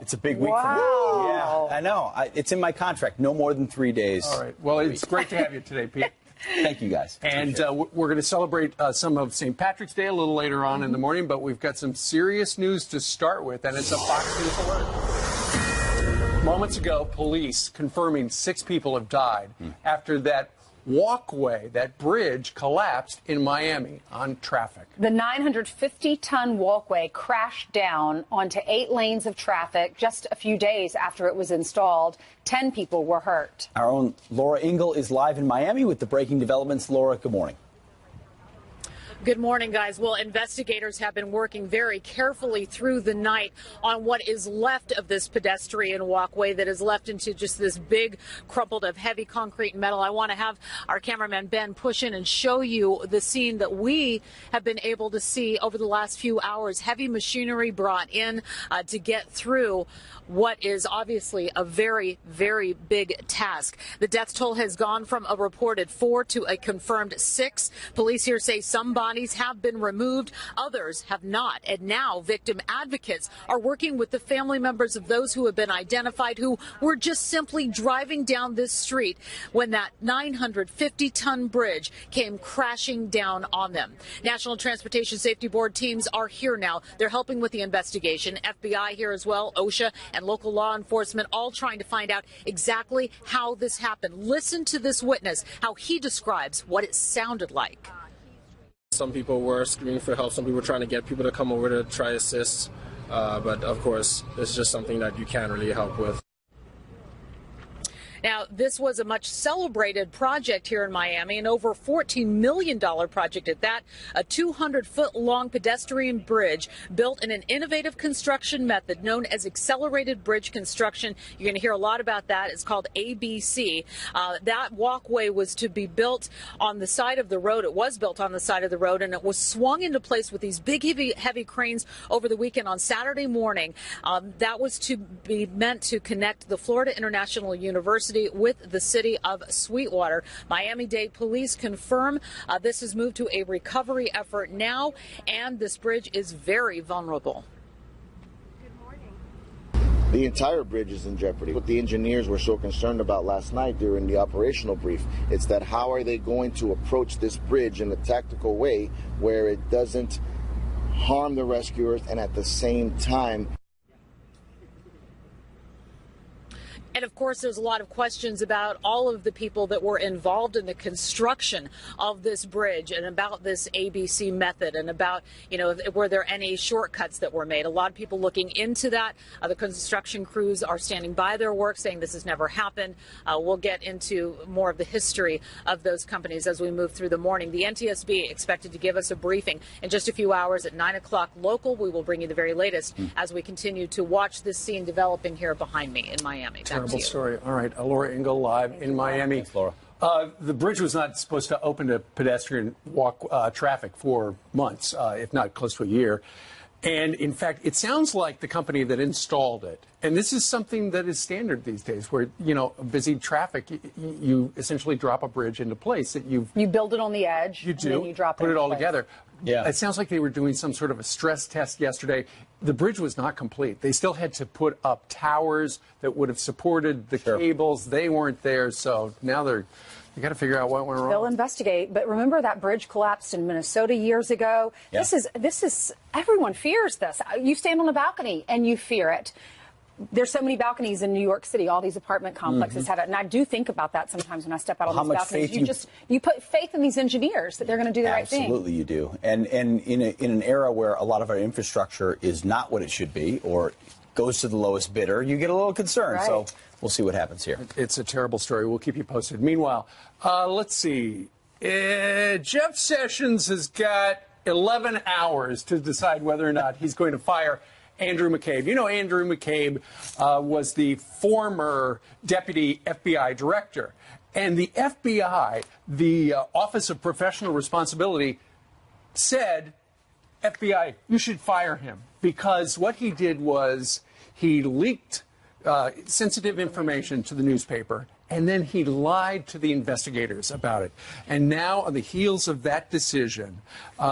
It's a big week Wow. for me. Yeah, I know. It's in my contract. No more than 3 days. All right. Well, it's great to have you today, Pete. Thank you, guys. And we're going to celebrate some of St. Patrick's Day a little later on in the morning, but we've got some serious news to start with, and it's a Fox News alert. Moments ago, police confirming 6 people have died after that walkway, that bridge, collapsed in Miami on traffic. The 950-ton walkway crashed down onto 8 lanes of traffic just a few days after it was installed. 10 people were hurt. Our own Laura Ingle is live in Miami with the breaking developments. Laura, good morning. Good morning, guys. Well, investigators have been working very carefully through the night on what is left of this pedestrian walkway that is left into just this big crumpled of heavy concrete and metal. I want to have our cameraman Ben push in and show you the scene that we have been able to see over the last few hours. Heavy machinery brought in to get through what is obviously a very, very big task. The death toll has gone from a reported 4 to a confirmed 6. Police here say some bodies have been removed, others have not. And now victim advocates are working with the family members of those who have been identified who were just simply driving down this street when that 950-ton bridge came crashing down on them. National Transportation Safety Board teams are here now. They're helping with the investigation. FBI here as well, OSHA and local law enforcement all trying to find out exactly how this happened. Listen to this witness, how he describes what it sounded like. Some people were screaming for help. Some people were trying to get people to come over to try to assist. But of course, it's just something that you can't really help with. Now, this was a much celebrated project here in Miami, an over $14 million project at that, a 200-foot-long pedestrian bridge built in an innovative construction method known as accelerated bridge construction. You're going to hear a lot about that. It's called ABC. That walkway was to be built on the side of the road. It was built on the side of the road, and it was swung into place with these big, heavy cranes over the weekend on Saturday morning. That was to be meant to connect the Florida International University with the city of Sweetwater. Miami-Dade police confirm this has moved to a recovery effort now, and this bridge is very vulnerable. The entire bridge is in jeopardy. What the engineers were so concerned about last night during the operational brief, it's that how are they going to approach this bridge in a tactical way where it doesn't harm the rescuers and at the same time. And of course, there's a lot of questions about all of the people that were involved in the construction of this bridge and about this ABC method and about, were there any shortcuts that were made? A lot of people looking into that. The construction crews are standing by their work, saying this has never happened. We'll get into more of the history of those companies as we move through the morning. The NTSB expected to give us a briefing in just a few hours at 9 o'clock local. We will bring you the very latest as we continue to watch this scene developing here behind me in Miami. Terrible story. All right, Laura Ingle live in Miami. Thanks, Laura. The bridge was not supposed to open to pedestrian traffic for months, if not close to a year. And in fact, it sounds like the company that installed it, and this is something that is standard these days, where, busy traffic, you essentially drop a bridge into place that you build it on the edge. You do. And then you drop put it all place. together. Yeah. It sounds like they were doing some sort of a stress test yesterday. The bridge was not complete. They still had to put up towers that would have supported the cables. They weren't there, so now you got to figure out what went wrong. They'll investigate. But remember that bridge collapsed in Minnesota years ago? Yeah. This is everyone fears this. You stand on a balcony and you fear it. There's so many balconies in New York City. All these apartment complexes have it. And I do think about that sometimes when I step out on these balconies. You put faith in these engineers that they're going to do the right thing. Absolutely, you do. And in an era where a lot of our infrastructure is not what it should be or goes to the lowest bidder, you get a little concerned. Right. So we'll see what happens here. It's a terrible story. We'll keep you posted. Meanwhile, let's see. Jeff Sessions has got 11 hours to decide whether or not he's going to fire Andrew McCabe. Andrew McCabe was the former deputy FBI director. And the FBI, the Office of Professional Responsibility, said, FBI, you should fire him. Because what he did was he leaked sensitive information to the newspaper, and then he lied to the investigators about it. And now, on the heels of that decision,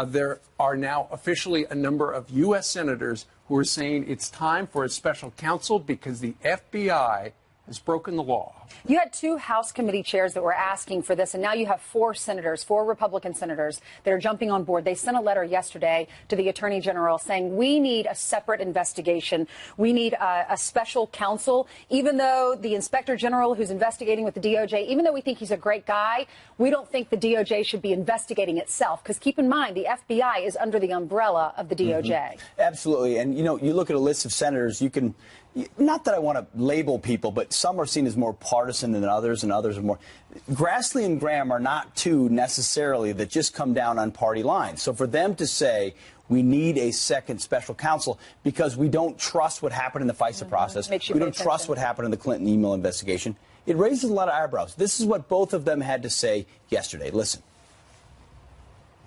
there are now officially a number of U.S. senators who are saying it's time for a special counsel because the FBI has broken the law. You had 2 House committee chairs that were asking for this, and now you have 4 senators, 4 Republican senators that are jumping on board. They sent a letter yesterday to the Attorney General saying we need a separate investigation. We need a special counsel. Even though the Inspector General who's investigating with the DOJ, even though we think he's a great guy, we don't think the DOJ should be investigating itself. Because keep in mind, the FBI is under the umbrella of the DOJ. Absolutely. And, you know, you look at a list of senators, you can, not that I want to label people, but some are seen as more partisan than others, and others are more. Grassley and Graham are not 2 necessarily that just come down on party lines. So for them to say we need a second special counsel because we don't trust what happened in the FISA process, we don't trust what happened in the Clinton email investigation, it raises a lot of eyebrows. This is what both of them had to say yesterday. Listen.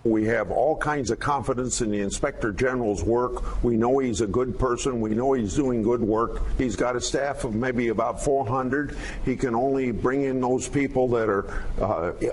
We have all kinds of confidence in the Inspector General's work. We know he's a good person. We know he's doing good work. He's got a staff of maybe about 400. He can only bring in those people that are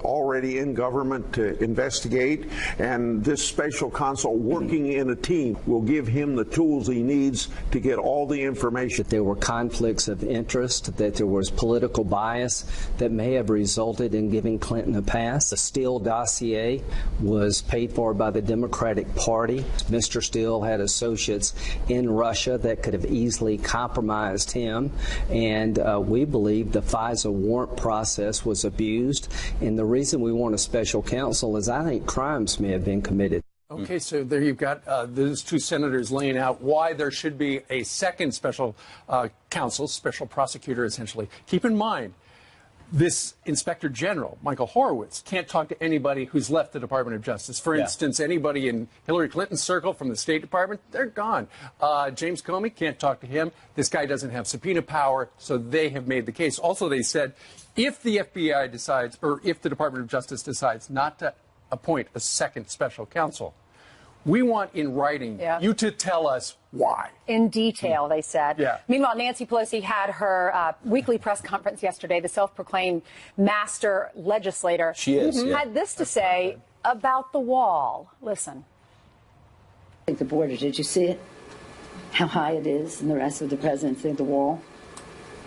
already in government to investigate. And this special counsel working in a team will give him the tools he needs to get all the information. That there were conflicts of interest, that there was political bias that may have resulted in giving Clinton a pass. The Steele dossier was paid for by the Democratic Party. Mr. Steele had associates in Russia that could have easily compromised him, and we believe the FISA warrant process was abused, and the reason we want a special counsel is I think crimes may have been committed. Okay, so there you've got those 2 senators laying out why there should be a second special counsel, special prosecutor, essentially. Keep in mind, this Inspector General, Michael Horowitz, can't talk to anybody who's left the Department of Justice. For instance, anybody in Hillary Clinton's circle from the State Department, they're gone. James Comey, can't talk to him. This guy doesn't have subpoena power, so they have made the case. Also, they said if the FBI decides, or if the Department of Justice decides not to appoint a second special counsel, we want in writing you to tell us why. In detail, they said. Yeah. Meanwhile, Nancy Pelosi had her weekly press conference yesterday. The self-proclaimed master legislator had this to say about the wall. Listen. I think the border, did you see it? How high it is and the rest of the presidency of the wall?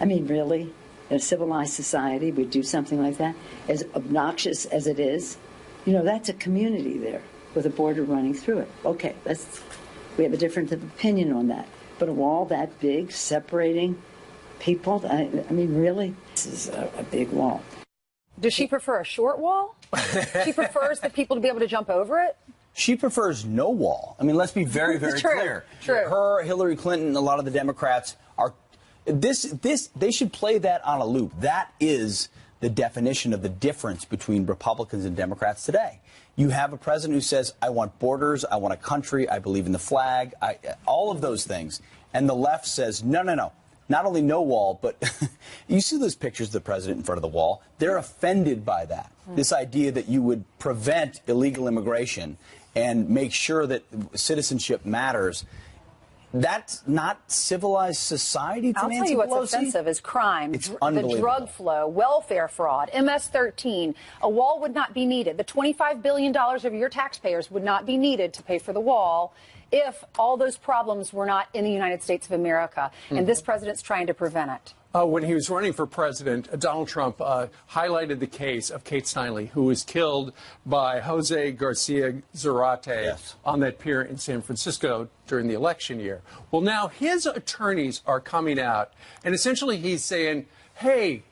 I mean, really? In a civilized society, we'd do something like that? As obnoxious as it is? You know, that's a community there with a border running through it. Okay, we have a difference of opinion on that. But a wall that big, separating people, I mean, really? This is a big wall. Does she prefer a short wall? She prefers the people to be able to jump over it? She prefers no wall. I mean, let's be very, very clear. True. Her, Hillary Clinton, a lot of the Democrats are they should play that on a loop. That is the definition of the difference between Republicans and Democrats today. You have a president who says, I want borders, I want a country, I believe in the flag, all of those things. And the left says, no, no, no. Not only no wall, but you see those pictures of the president in front of the wall. They're offended by that. This idea that you would prevent illegal immigration and make sure that citizenship matters. That's not civilized society to I'll Nancy tell you what's Pelosi. offensive is crime, It's the drug flow, welfare fraud, MS-13. A wall would not be needed. The $25 billion of your taxpayers would not be needed to pay for the wall if all those problems were not in the United States of America. And this president's trying to prevent it. When he was running for president, Donald Trump highlighted the case of Kate Steinle, who was killed by Jose Garcia Zarate on that pier in San Francisco during the election year. Well, now his attorneys are coming out, and essentially he's saying, hey,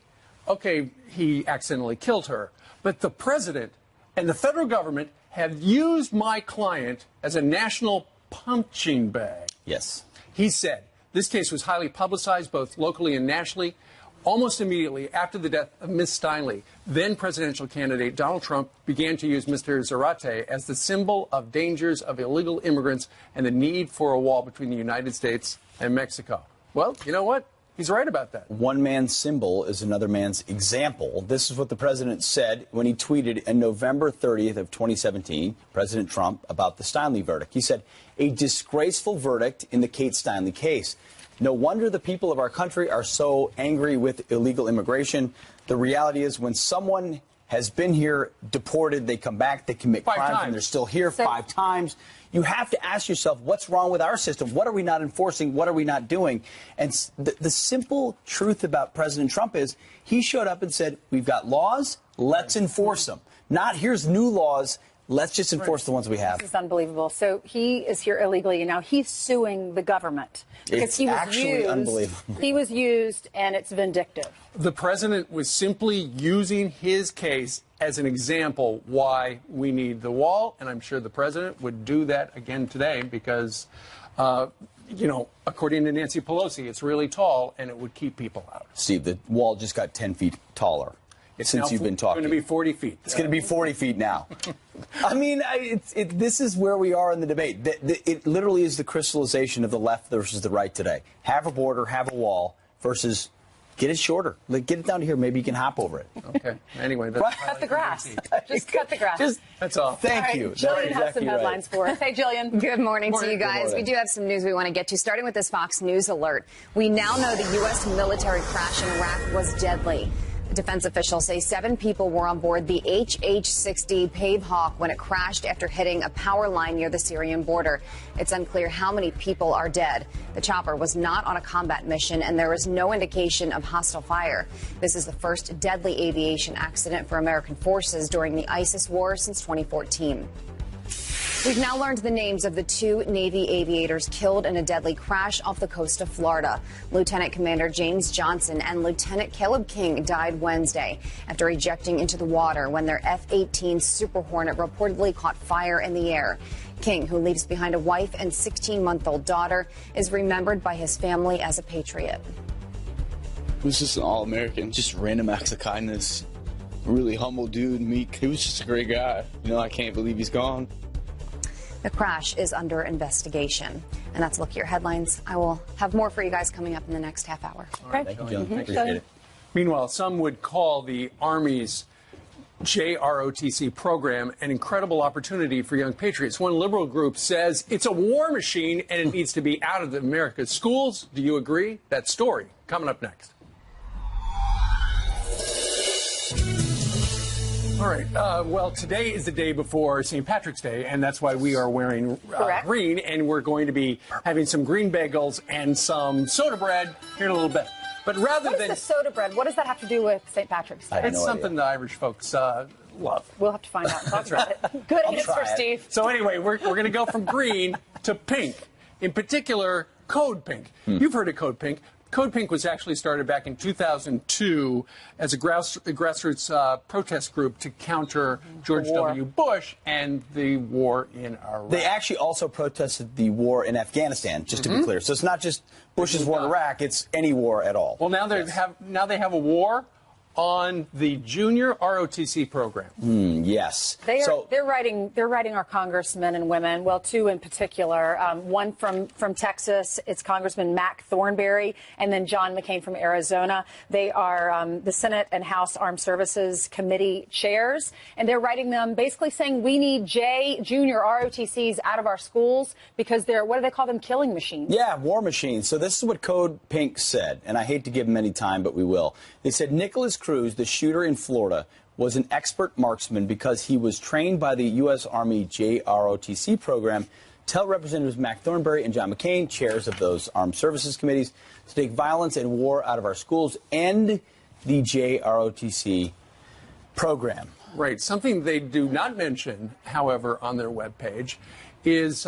okay, he accidentally killed her, but the president and the federal government have used my client as a national punching bag. Yes. He said, this case was highly publicized both locally and nationally. Almost immediately after the death of Ms. Steinle, then presidential candidate Donald Trump began to use Mr. Zarate as the symbol of dangers of illegal immigrants and the need for a wall between the United States and Mexico. Well, you know what? He's right about that. One man's symbol is another man's example. This is what the president said when he tweeted on November 30th of 2017, President Trump, about the Steinle verdict. He said, a disgraceful verdict in the Kate Steinle case. No wonder the people of our country are so angry with illegal immigration. The reality is when someone has been here, deported, they come back, they commit crimes, and they're still here 5 times. You have to ask yourself, what's wrong with our system? What are we not enforcing? What are we not doing? And the simple truth about President Trump is he showed up and said, we've got laws, let's enforce them. Not here's new laws, let's just enforce the ones we have. This is unbelievable. So he is here illegally, and now he's suing the government. Because he was actually unbelievable. He was used, and it's vindictive. The president was simply using his case as an example why we need the wall, and I'm sure the president would do that again today because, you know, according to Nancy Pelosi, it's really tall and it would keep people out. Steve, the wall just got 10 feet taller. Since you've been talking. It's going to be 40 feet. It's going to be 40 feet now. I mean, this is where we are in the debate. It literally is the crystallization of the left versus the right today. Have a border, have a wall, versus get it shorter. Like, get it down to here. Maybe you can hop over it. Okay. Anyway, that's cut the grass. Just cut the grass. That's all. Thank you. Jillian has some headlines for us. Hey, Jillian. Good morning to you guys. We do have some news we want to get to, starting with this Fox News alert. We now know the U.S. military crash in Iraq was deadly. Defense officials say 7 people were on board the HH-60 Pave Hawk when it crashed after hitting a power line near the Syrian border. It's unclear how many people are dead. The chopper was not on a combat mission, and there is no indication of hostile fire. This is the first deadly aviation accident for American forces during the ISIS war since 2014. We've now learned the names of the 2 Navy aviators killed in a deadly crash off the coast of Florida. Lieutenant Commander James Johnson and Lieutenant Caleb King died Wednesday after ejecting into the water when their F-18 Super Hornet reportedly caught fire in the air. King, who leaves behind a wife and 16-month-old daughter, is remembered by his family as a patriot. He was just an all-American, just random acts of kindness. Really humble dude, meek. He was just a great guy. You know, I can't believe he's gone. The crash is under investigation. And that's a look at your headlines. I will have more for you guys coming up in the next half hour. Right, thank you, Jill. Appreciate it. Meanwhile, some would call the Army's JROTC program an incredible opportunity for young patriots. One liberal group says it's a war machine and it needs to be out of America's schools. Do you agree? That story coming up next. All right. Well, today is the day before St. Patrick's Day, and that's why we are wearing green, and we're going to be having some green bagels and some soda bread here in a little bit. But rather than the soda bread, what does that have to do with St. Patrick's Day? It's something the Irish folks love. We'll have to find out. That's right. Good answer, Steve. So anyway, we're going to go from green to pink. In particular, Code Pink. You've heard of Code Pink. Code Pink was actually started back in 2002 as a grassroots protest group to counter George W. Bush and the war in Iraq. They actually also protested the war in Afghanistan, just to be clear. So it's not just Bush's war in Iraq, it's any war at all. Well, now they have a war on the junior ROTC program. Yes. They're writing our congressmen and women, well, 2 in particular. One from Texas, it's Congressman Mac Thornberry, and then John McCain from Arizona. They are the Senate and House Armed Services Committee chairs, and they're writing them basically saying we need junior ROTCs out of our schools because they're, what do they call them, killing machines? Yeah, war machines. So this is what Code Pink said, and I hate to give them any time, but we will. They said Nicholas Cruz, the shooter in Florida, was an expert marksman because he was trained by the U.S. Army JROTC program. Tell Representatives Mac Thornberry and John McCain, chairs of those armed services committees, to take violence and war out of our schools, end the JROTC program. Right. Something they do not mention, however, on their webpage is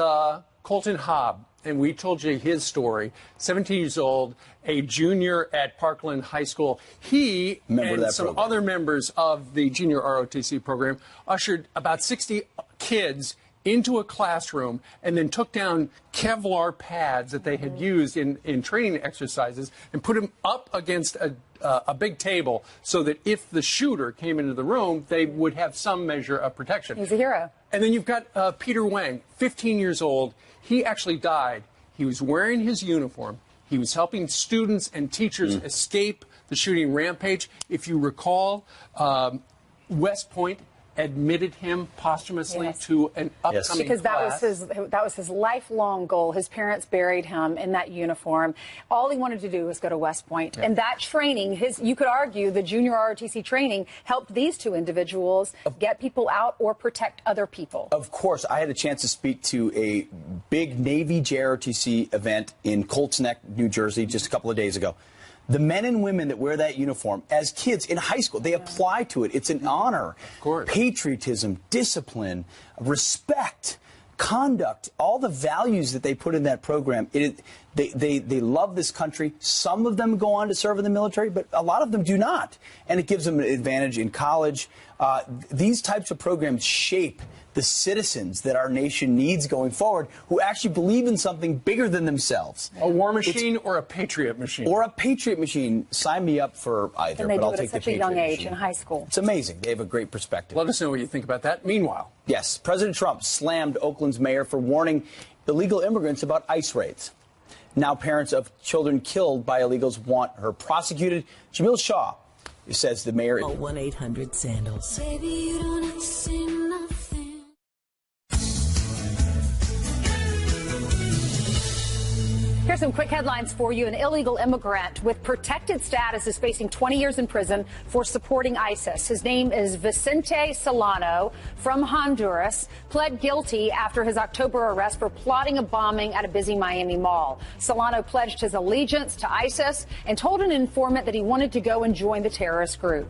Colton Hobb. And we told you his story. 17 years old, a junior at Parkland High School. He and some other members of the junior ROTC program ushered about 60 kids into a classroom and then took down Kevlar pads that they had used in training exercises and put them up against a big table so that if the shooter came into the room, they would have some measure of protection. He's a hero. And then you've got Peter Wang, 15 years old. He actually died. He was wearing his uniform. He was helping students and teachers escape the shooting rampage. If you recall, West Point admitted him posthumously to an upcoming because class. that was his lifelong goal. His parents buried him in that uniform. All he wanted to do was go to West Point. And that training, you could argue the junior ROTC training helped these two individuals get people out or protect other people. Of course, I had a chance to speak to a big Navy JROTC event in Colts Neck, New Jersey, just a couple of days ago. The men and women that wear that uniform as kids in high school, they apply to it. It's an honor. Of course. Patriotism, discipline, respect, conduct, all the values that they put in that program. They love this country. Some of them go on to serve in the military, but a lot of them do not. And it gives them an advantage in college. These types of programs shape the citizens that our nation needs going forward, who actually believe in something bigger than themselves. A war machine or a patriot machine? Or a patriot machine. Sign me up for either, but I'll take the patriot machine. And they do it at such a young age in high school. It's amazing. They have a great perspective. Let us know what you think about that. Meanwhile. Yes, President Trump slammed Oakland's mayor for warning illegal immigrants about ICE raids. Now parents of children killed by illegals want her prosecuted. Jamil Shaw says the mayor... 1-800-SANDALS. Baby, you don't have to say nothing. Here's some quick headlines for you. An illegal immigrant with protected status is facing 20 years in prison for supporting ISIS. His name is Vicente Solano from Honduras, pled guilty after his October arrest for plotting a bombing at a busy Miami mall. Solano pledged his allegiance to ISIS and told an informant that he wanted to go and join the terrorist group.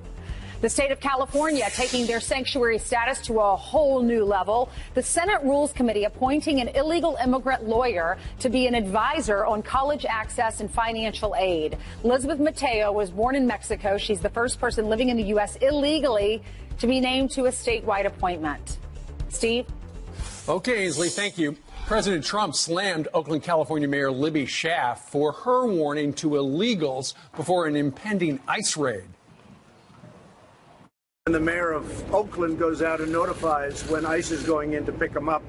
The state of California taking their sanctuary status to a whole new level. The Senate Rules Committee appointing an illegal immigrant lawyer to be an advisor on college access and financial aid. Elizabeth Mateo was born in Mexico. She's the first person living in the U.S. illegally to be named to a statewide appointment. Steve? Okay, Ainsley, thank you. President Trump slammed Oakland, California Mayor Libby Schaaf for her warning to illegals before an impending ICE raid. And the mayor of Oakland goes out and notifies when ICE is going in to pick them up.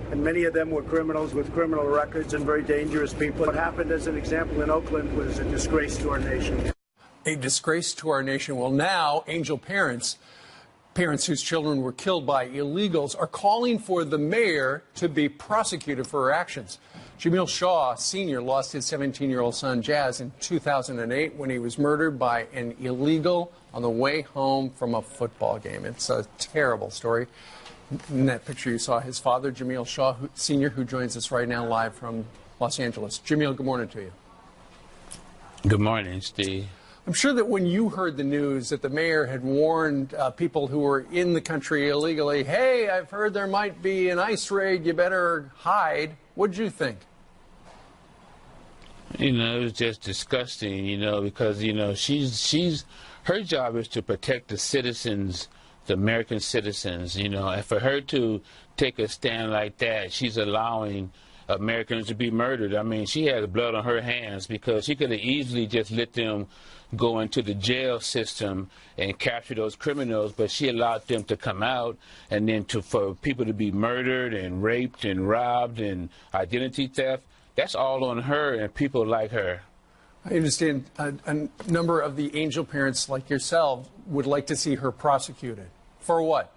And many of them were criminals with criminal records and very dangerous people. What happened, as an example, in Oakland was a disgrace to our nation. A disgrace to our nation. Well, now, Angel parents whose children were killed by illegals, are calling for the mayor to be prosecuted for her actions. Jamil Shaw Sr. lost his 17-year-old son, Jazz, in 2008 when he was murdered by an illegal on the way home from a football game. It's a terrible story. In that picture, you saw his father, Jamil Shaw Sr., who joins us right now live from Los Angeles. Jamil, good morning to you. Good morning, Steve. I'm sure that when you heard the news that the mayor had warned people who were in the country illegally, hey, I've heard there might be an ICE raid, you better hide. What did you think? You know, it was just disgusting, you know, because, you know, her job is to protect the citizens, the American citizens, you know, and for her to take a stand like that, she's allowing Americans to be murdered. I mean, she has blood on her hands because she could have easily just let them go into the jail system and capture those criminals, but she allowed them to come out and then for people to be murdered and raped and robbed and identity theft. That's all on her and people like her. I understand a number of the Angel parents like yourself would like to see her prosecuted. For what?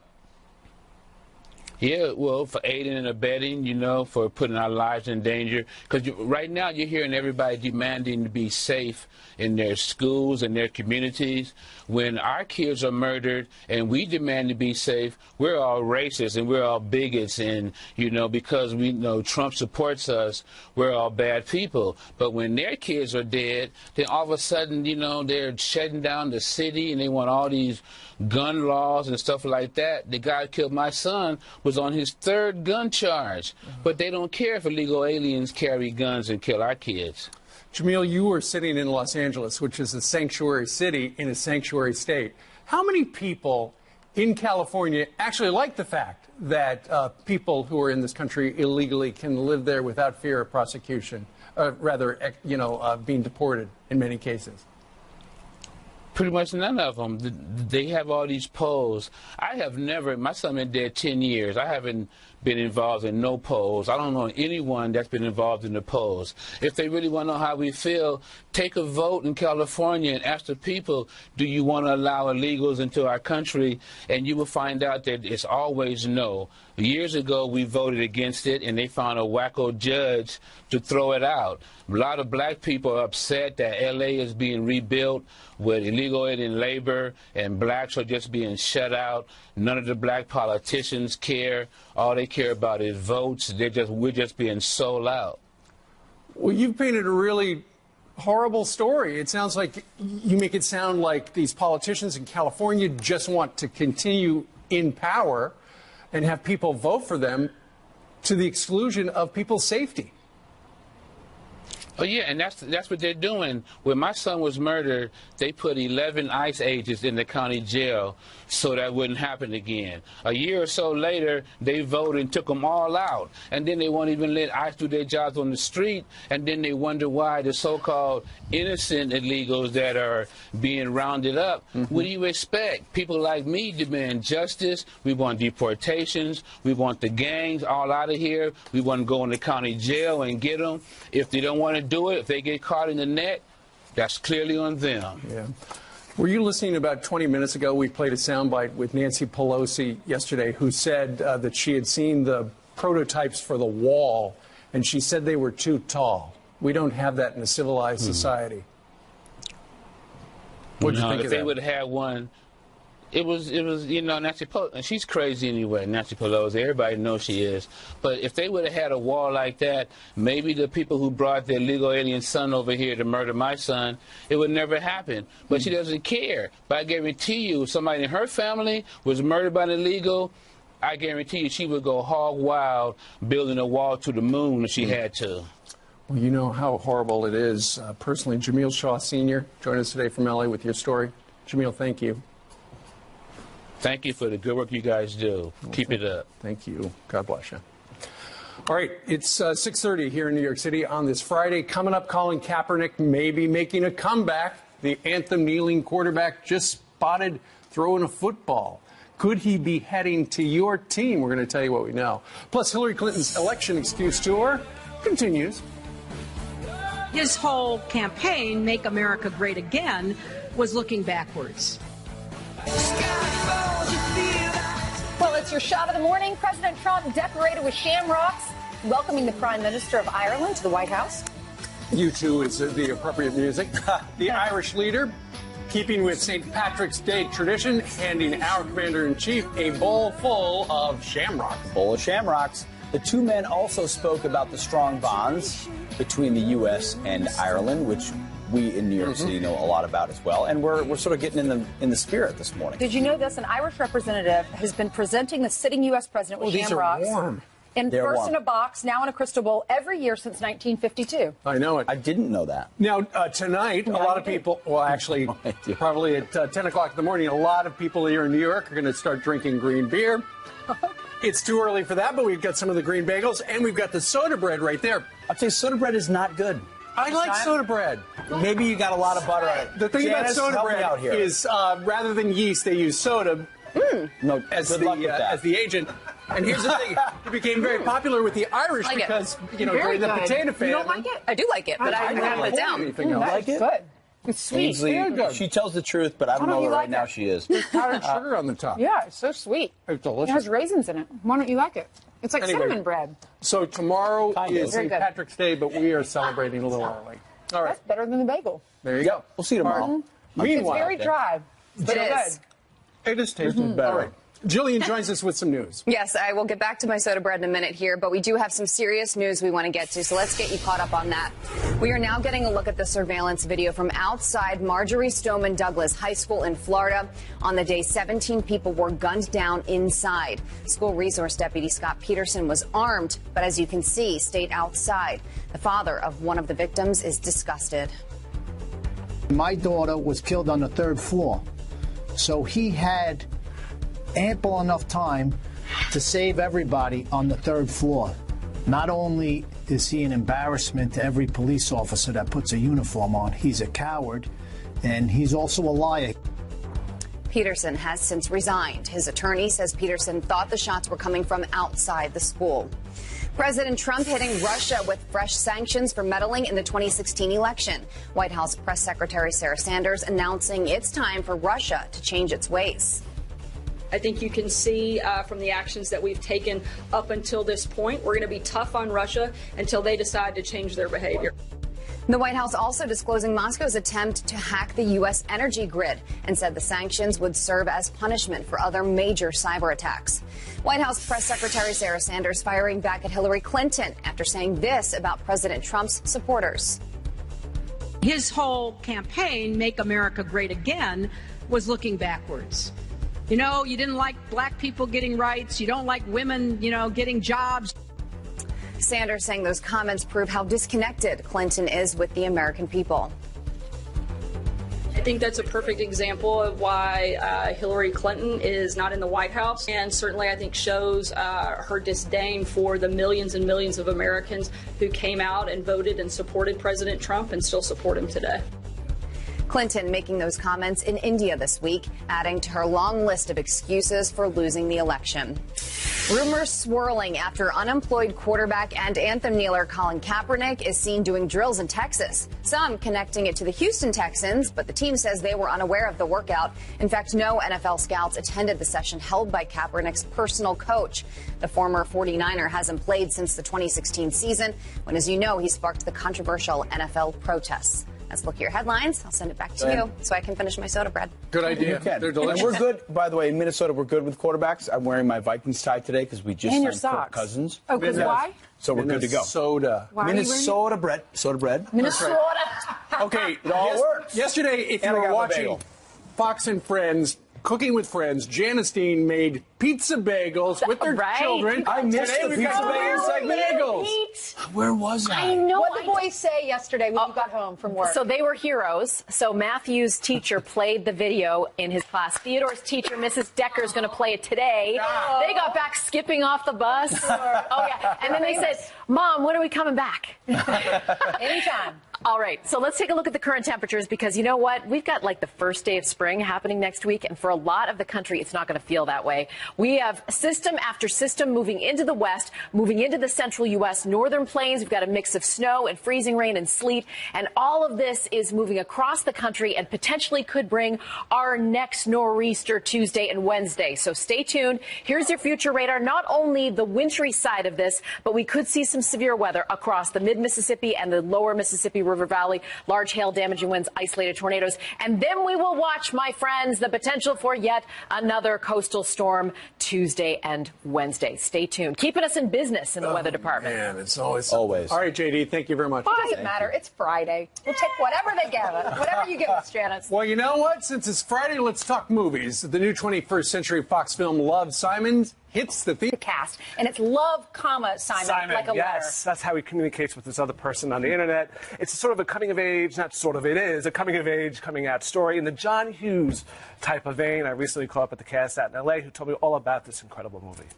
Yeah, well, for aiding and abetting, you know, for putting our lives in danger. Because right now you're hearing everybody demanding to be safe in their schools and their communities. When our kids are murdered and we demand to be safe, we're all racist and we're all bigots. And, you know, because we know Trump supports us, we're all bad people. But when their kids are dead, then all of a sudden, you know, they're shutting down the city and they want all these gun laws and stuff like that. The guy who killed my son was on his third gun charge. But they don't care if illegal aliens carry guns and kill our kids. Jamil, you were sitting in Los Angeles, which is a sanctuary city in a sanctuary state. How many people in California actually like the fact that people who are in this country illegally can live there without fear of prosecution, being deported in many cases? Pretty much none of them. They have all these polls. I have never, my son been dead 10 years. I haven't been involved in no polls. I don't know anyone that's been involved in the polls. If they really want to know how we feel, take a vote in California and ask the people, do you want to allow illegals into our country? And you will find out that it's always no. Years ago, we voted against it, and they found a wacko judge to throw it out. A lot of black people are upset that L.A. is being rebuilt with illegal alien labor, and blacks are just being shut out. None of the black politicians care. All they care about is votes. We're just being sold out. Well, you've painted a really horrible story. It sounds like you make it sound like these politicians in California just want to continue in power and have people vote for them to the exclusion of people's safety. Oh, yeah, and that's what they're doing. When my son was murdered, they put 11 ICE agents in the county jail so that wouldn't happen again. A year or so later, they voted and took them all out. And then they won't even let ICE do their jobs on the street. And then they wonder why the so-called innocent illegals that are being rounded up. What do you expect? People like me demand justice. We want deportations. We want the gangs all out of here. We want to go in the county jail and get them. If they don't want to do it, if they get caught in the net, that's clearly on them. Yeah. Were you listening about 20 minutes ago? We played a soundbite with Nancy Pelosi yesterday, who said that she had seen the prototypes for the wall, and she said they were too tall. We don't have that in a civilized society. What do you think if of they that? would have had one, it was Nancy Pelosi, and she's crazy anyway, Nancy Pelosi, everybody knows she is. But if they would have had a wall like that, maybe the people who brought their illegal alien son over here to murder my son, it would never happen. But she doesn't care. But I guarantee you, if somebody in her family was murdered by an illegal, I guarantee you she would go hog wild building a wall to the moon if she had to. Well, you know how horrible it is. Personally, Jamil Shaw Sr. joined us today from LA with your story. Jamil, thank you. Thank you for the good work you guys do. Keep it up. Thank you. God bless you. All right, it's 6:30 here in New York City on this Friday. Coming up, Colin Kaepernick may be making a comeback. The anthem-kneeling quarterback just spotted throwing a football. Could he be heading to your team? We're going to tell you what we know. Plus, Hillary Clinton's election excuse tour continues. His whole campaign, Make America Great Again, was looking backwards. Well, it's your shot of the morning. President Trump decorated with shamrocks, welcoming the Prime Minister of Ireland to the White House. U2 is the appropriate music. The Irish leader, keeping with St. Patrick's Day tradition, handing our commander-in-chief a bowl full of shamrocks. Bowl of shamrocks. The two men also spoke about the strong bonds between the U.S. and Ireland, which we in New York City know a lot about as well, and we're sort of getting in the spirit this morning. Did you know this? An Irish representative has been presenting the sitting U.S. president with shamrocks. These are warm. They're warm. In a box, now in a crystal bowl, every year since 1952. I know it. I didn't know that. Now, tonight, a lot of people, well, actually, probably at 10 o'clock in the morning, a lot of people here in New York are going to start drinking green beer. It's too early for that, but we've got some of the green bagels, and we've got the soda bread right there. I'll tell you, soda bread is not good. I like soda bread. Maybe you got a lot of butter on it. The thing about soda bread is rather than yeast, they use soda no, as the agent. And here's the thing, it became very popular with the Irish because, during the potato famine. You don't like it? I do like it, but I didn't have it down. You like it? Good. It's sweet. Ainsley, she tells the truth, but I don't know that right now she is. There's powdered sugar on the top. Yeah, it's so sweet. It's delicious. It has raisins in it. Why don't you like it? It's like cinnamon bread. So tomorrow is St. Patrick's Day, but we are celebrating a little early. All right. That's better than the bagel. There you go. We'll see you tomorrow. Meanwhile, it's very dry, but it's good. It is tasting better. Right. Jillian joins us with some news. Yes, I will get back to my soda bread in a minute here, but we do have some serious news we want to get to, so let's get you caught up on that. We are now getting a look at the surveillance video from outside Marjory Stoneman Douglas High School in Florida. On the day 17 people were gunned down inside. School resource deputy Scott Peterson was armed, but as you can see, stayed outside. The father of one of the victims is disgusted. My daughter was killed on the 3rd floor, so he had ample enough time to save everybody on the 3rd floor. Not only is he an embarrassment to every police officer that puts a uniform on, he's a coward, and he's also a liar. Peterson has since resigned. His attorney says Peterson thought the shots were coming from outside the school. President Trump hitting Russia with fresh sanctions for meddling in the 2016 election. White House Press Secretary Sarah Sanders announcing it's time for Russia to change its ways. I think you can see from the actions that we've taken up until this point, we're going to be tough on Russia until they decide to change their behavior. The White House also disclosing Moscow's attempt to hack the U.S. energy grid and said the sanctions would serve as punishment for other major cyber attacks. White House Press Secretary Sarah Sanders firing back at Hillary Clinton after saying this about President Trump's supporters. His whole campaign, Make America Great Again, was looking backwards. You know, you didn't like black people getting rights. You don't like women, getting jobs. Sanders saying those comments prove how disconnected Clinton is with the American people. I think that's a perfect example of why Hillary Clinton is not in the White House, and certainly I think shows her disdain for the millions and millions of Americans who came out and voted and supported President Trump and still support him today. Clinton making those comments in India this week, adding to her long list of excuses for losing the election. Rumors swirling after unemployed quarterback and Anthem kneeler Colin Kaepernick is seen doing drills in Texas. Some connecting it to the Houston Texans, but the team says they were unaware of the workout. In fact, no NFL scouts attended the session held by Kaepernick's personal coach. The former 49er hasn't played since the 2016 season, when, as you know, he sparked the controversial NFL protests. Let's look at your headlines. I'll send it back to you so I can finish my soda bread. Good idea. They're delicious. And we're good, by the way, in Minnesota, we're good with quarterbacks. I'm wearing my Vikings tie today because we just signed Kirk Cousins. Oh, because why? So we're good to go. Minnesota bread. Soda bread. Minnesota. Okay, it all works. Yesterday, if you were watching Fox and Friends, Cooking with Friends, Janice Dean made pizza bagels with their children. I missed the pizza bagel segment. Where was I? I know. What did the boys say yesterday when you got home from work? So they were heroes. So Matthew's teacher played the video in his class. Theodore's teacher, Mrs. Decker, is going to play it today. Oh. They got back skipping off the bus. And then they said, "Mom, when are we coming back?" Anytime. All right, so let's take a look at the current temperatures because you know what? We've got like the first day of spring happening next week, and for a lot of the country, it's not going to feel that way. We have system after system moving into the west, moving into the central U.S., northern plains. We've got a mix of snow and freezing rain and sleet, and all of this is moving across the country and potentially could bring our next nor'easter Tuesday and Wednesday. So stay tuned. Here's your future radar. Not only the wintry side of this, but we could see some severe weather across the mid-Mississippi and the lower Mississippi River Valley, large hail, damaging winds, isolated tornadoes. And then we will watch, my friends, the potential for yet another coastal storm Tuesday and Wednesday. Stay tuned. Keeping us in business in the weather department. Man, it's always. Always. All right, JD, thank you very much. It doesn't matter. It's Friday. We'll take whatever they give us. Whatever you give us, Janice. Well, you know what? Since it's Friday, let's talk movies. The new 21st Century Fox film Love, Simon hits the theater. Cast. And it's love, comma, Simon, like a letter. Yes, that's how he communicates with this other person on the internet. It's sort of a coming of age, not sort of, it is a coming of age, coming out story in the John Hughes type of vein. I recently caught up with the cast out in LA who told me all about this incredible movie.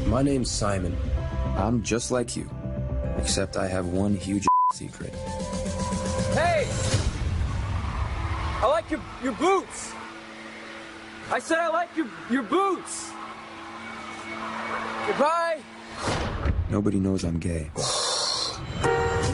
My name's Simon. I'm just like you, except I have one huge secret. Hey! I like your boots. I said I like your boots. Goodbye. Nobody knows I'm gay.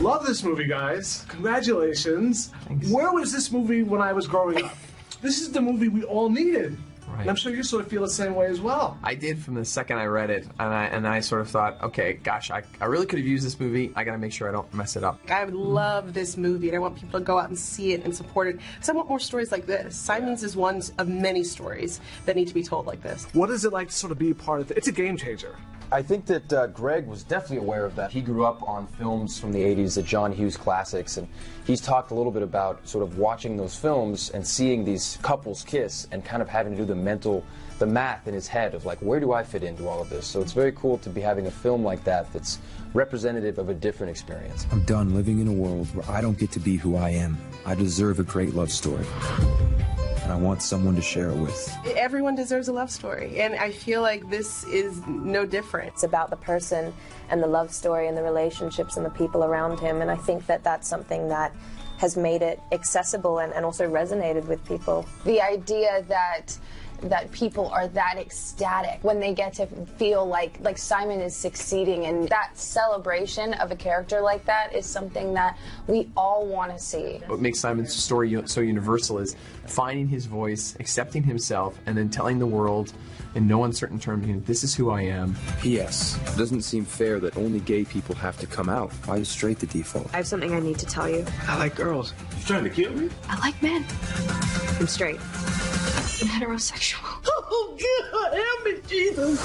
Love this movie, guys. Congratulations. Thanks. Where was this movie when I was growing up? This is the movie we all needed. Right. And I'm sure you sort of feel the same way as well. I did from the second I read it, and I sort of thought, okay, gosh, I really could have used this movie. I got to make sure I don't mess it up. I love this movie, and I want people to go out and see it and support it. So I want more stories like this. Simon's is one of many stories that need to be told like this. What is it like to sort of be a part of it? It's a game changer. I think that Greg was definitely aware of that. He grew up on films from the 80s, the John Hughes classics, and he's talked a little bit about sort of watching those films and seeing these couples kiss and kind of having to do the math in his head of like, where do I fit into all of this? So it's very cool to be having a film like that that's representative of a different experience. I'm done living in a world where I don't get to be who I am. I deserve a great love story. And I want someone to share it with. Everyone deserves a love story, and I feel like this is no different. It's about the person and the love story and the relationships and the people around him, and I think that that's something that has made it accessible and also resonated with people. The idea that people are that ecstatic when they get to feel like Simon is succeeding, and that celebration of a character like that is something that we all want to see. What makes Simon's story so universal is finding his voice, accepting himself, and then telling the world in no uncertain terms, this is who I am. P.S. It doesn't seem fair that only gay people have to come out. Why is straight the default? I have something I need to tell you. I like girls. You trying to kill me? I like men. I'm straight. I'm heterosexual. Oh, God, help me, Jesus.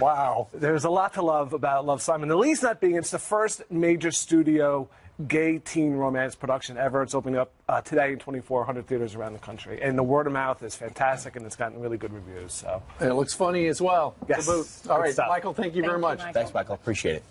Wow. There's a lot to love about Love, Simon. The least not being it's the first major studio gay teen romance production ever. It's opening up today in 2,400 theaters around the country. And the word of mouth is fantastic, and it's gotten really good reviews. So. And it looks funny as well. Yes. All right, stuff. Michael, thank you very much. Thanks, Michael. Appreciate it.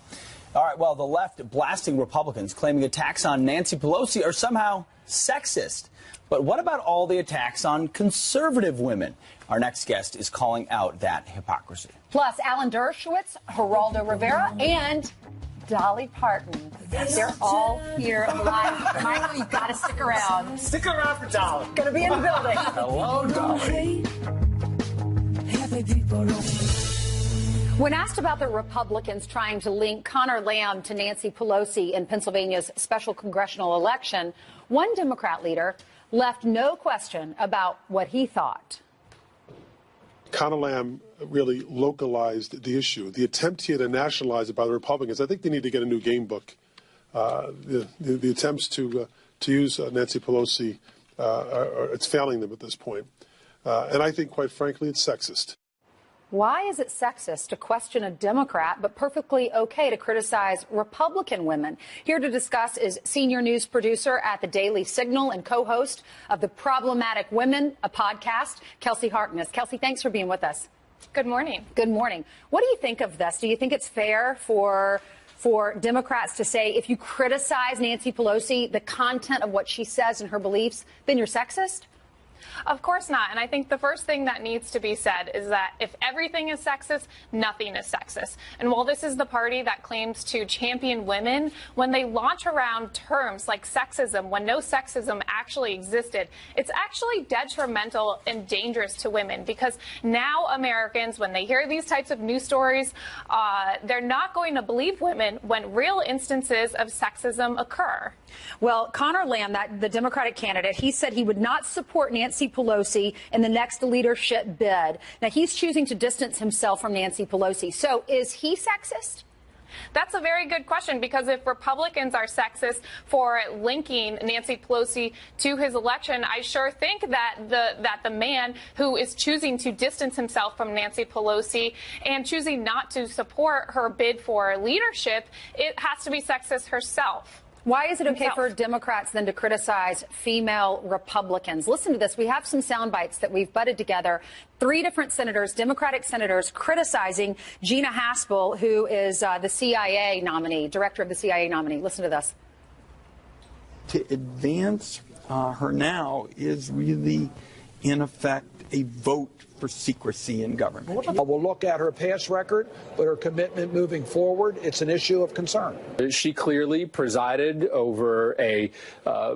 All right, well, the left blasting Republicans, claiming attacks on Nancy Pelosi are somehow sexist. But what about all the attacks on conservative women? Our next guest is calling out that hypocrisy. Plus, Alan Dershowitz, Geraldo Rivera, and Dolly Parton. They're all here live. Michael, you've got to stick around. Stick around for Dolly. Going to be in the building. Hello, Dolly. When asked about the Republicans trying to link Conor Lamb to Nancy Pelosi in Pennsylvania's special congressional election, one Democrat leader left no question about what he thought. Conor Lamb really localized the issue. The attempt here to nationalize it by the Republicans, I think they need to get a new game book. The attempts to use Nancy Pelosi, it's failing them at this point. And I think, quite frankly, it's sexist. Why is it sexist to question a Democrat, but perfectly okay to criticize Republican women? Here to discuss is senior news producer at the Daily Signal and co-host of the Problematic Women, a podcast, Kelsey Harkness. Kelsey, thanks for being with us. Good morning. Good morning. What do you think of this? Do you think it's fair for Democrats to say if you criticize Nancy Pelosi, the content of what she says and her beliefs, then you're sexist? Of course not. And I think the first thing that needs to be said is that if everything is sexist, nothing is sexist. And while this is the party that claims to champion women, when they launch around terms like sexism, when no sexism actually existed, it's actually detrimental and dangerous to women, because now Americans, when they hear these types of news stories, they're not going to believe women when real instances of sexism occur. Well, Conor Lamb, the Democratic candidate, he said he would not support Nancy Pelosi in the next leadership bid. Now, he's choosing to distance himself from Nancy Pelosi. So is he sexist? That's a very good question, because if Republicans are sexist for linking Nancy Pelosi to his election, I sure think that the man who is choosing to distance himself from Nancy Pelosi and choosing not to support her bid for leadership, it has to be sexist herself. Why is it okay for Democrats then to criticize female Republicans? Listen to this. We have some sound bites that we've butted together. 3 different senators, Democratic senators, criticizing Gina Haspel, who is the CIA nominee, director of the CIA nominee. Listen to this. To advance her now is really, in effect, a vote for secrecy in government. We'll look at her past record, but her commitment moving forward, it's an issue of concern. She clearly presided over a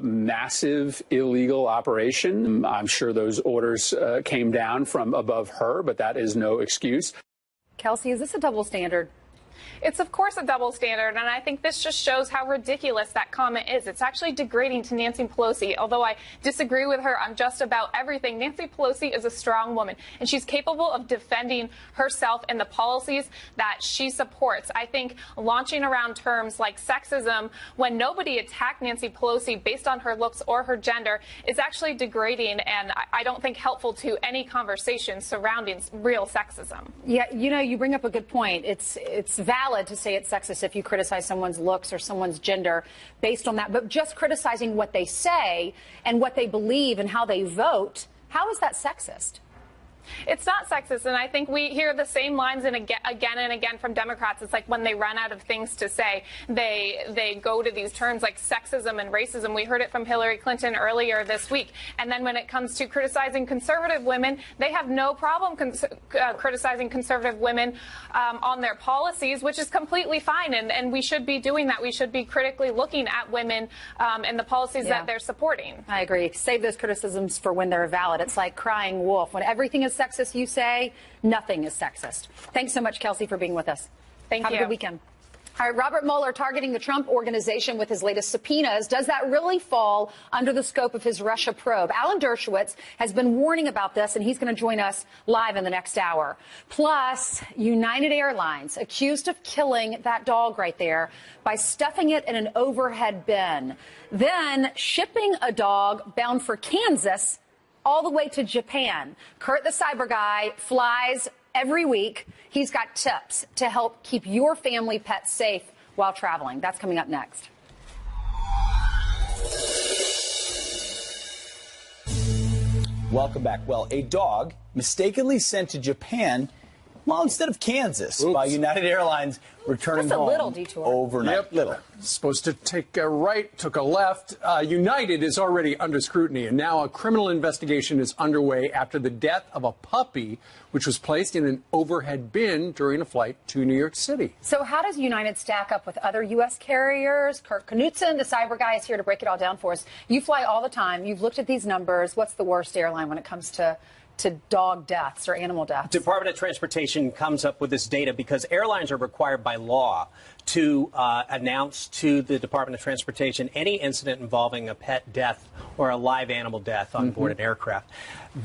massive illegal operation. I'm sure those orders came down from above her, but that is no excuse. Kelsey, is this a double standard? It's, of course, a double standard, and I think this just shows how ridiculous that comment is. It's actually degrading to Nancy Pelosi. Although I disagree with her on just about everything, Nancy Pelosi is a strong woman, and she's capable of defending herself and the policies that she supports. I think launching around terms like sexism when nobody attacked Nancy Pelosi based on her looks or her gender is actually degrading, and I don't think helpful to any conversation surrounding real sexism. Yeah, you know, you bring up a good point. It's valid to say it's sexist if you criticize someone's looks or someone's gender based on that, but just criticizing what they say and what they believe and how they vote, how is that sexist? It's not sexist, and I think we hear the same lines again and again from Democrats. It's like when they run out of things to say, they go to these terms like sexism and racism. We heard it from Hillary Clinton earlier this week. And then when it comes to criticizing conservative women, they have no problem criticizing conservative women on their policies, which is completely fine. And we should be doing that. We should be critically looking at women and the policies that they're supporting. I agree. Save those criticisms for when they're valid. It's like crying wolf. When everything is sexist, you say nothing is sexist. Thanks so much, Kelsey, for being with us. Thank you. Have a good weekend. All right, Robert Mueller targeting the Trump Organization with his latest subpoenas. Does that really fall under the scope of his Russia probe? Alan Dershowitz has been warning about this, and he's going to join us live in the next hour. Plus, United Airlines accused of killing that dog right there by stuffing it in an overhead bin, then shipping a dog bound for Kansas all the way to Japan. Kurt the Cyber Guy flies every week. He's got tips to help keep your family pet safe while traveling. That's coming up next. Welcome back. Well, a dog mistakenly sent to Japan, well, instead of Kansas, by United Airlines returning That's a home little detour. overnight. Yep. Little. Supposed to take a right, took a left. United is already under scrutiny, and now a criminal investigation is underway after the death of a puppy, which was placed in an overhead bin during a flight to New York City. So how does United stack up with other U.S. carriers? Kurt Knutson, the Cyber Guy, is here to break it all down for us. You fly all the time. You've looked at these numbers. What's the worst airline when it comes to dog deaths or animal deaths? Department of Transportation comes up with this data because airlines are required by law to announce to the Department of Transportation any incident involving a pet death or a live animal death on board an aircraft.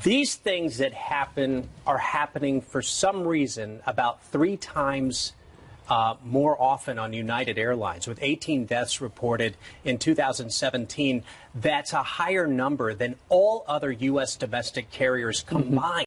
These things that happen are happening for some reason about 3 times more often on United Airlines, with 18 deaths reported in 2017. That's a higher number than all other U.S. domestic carriers combined.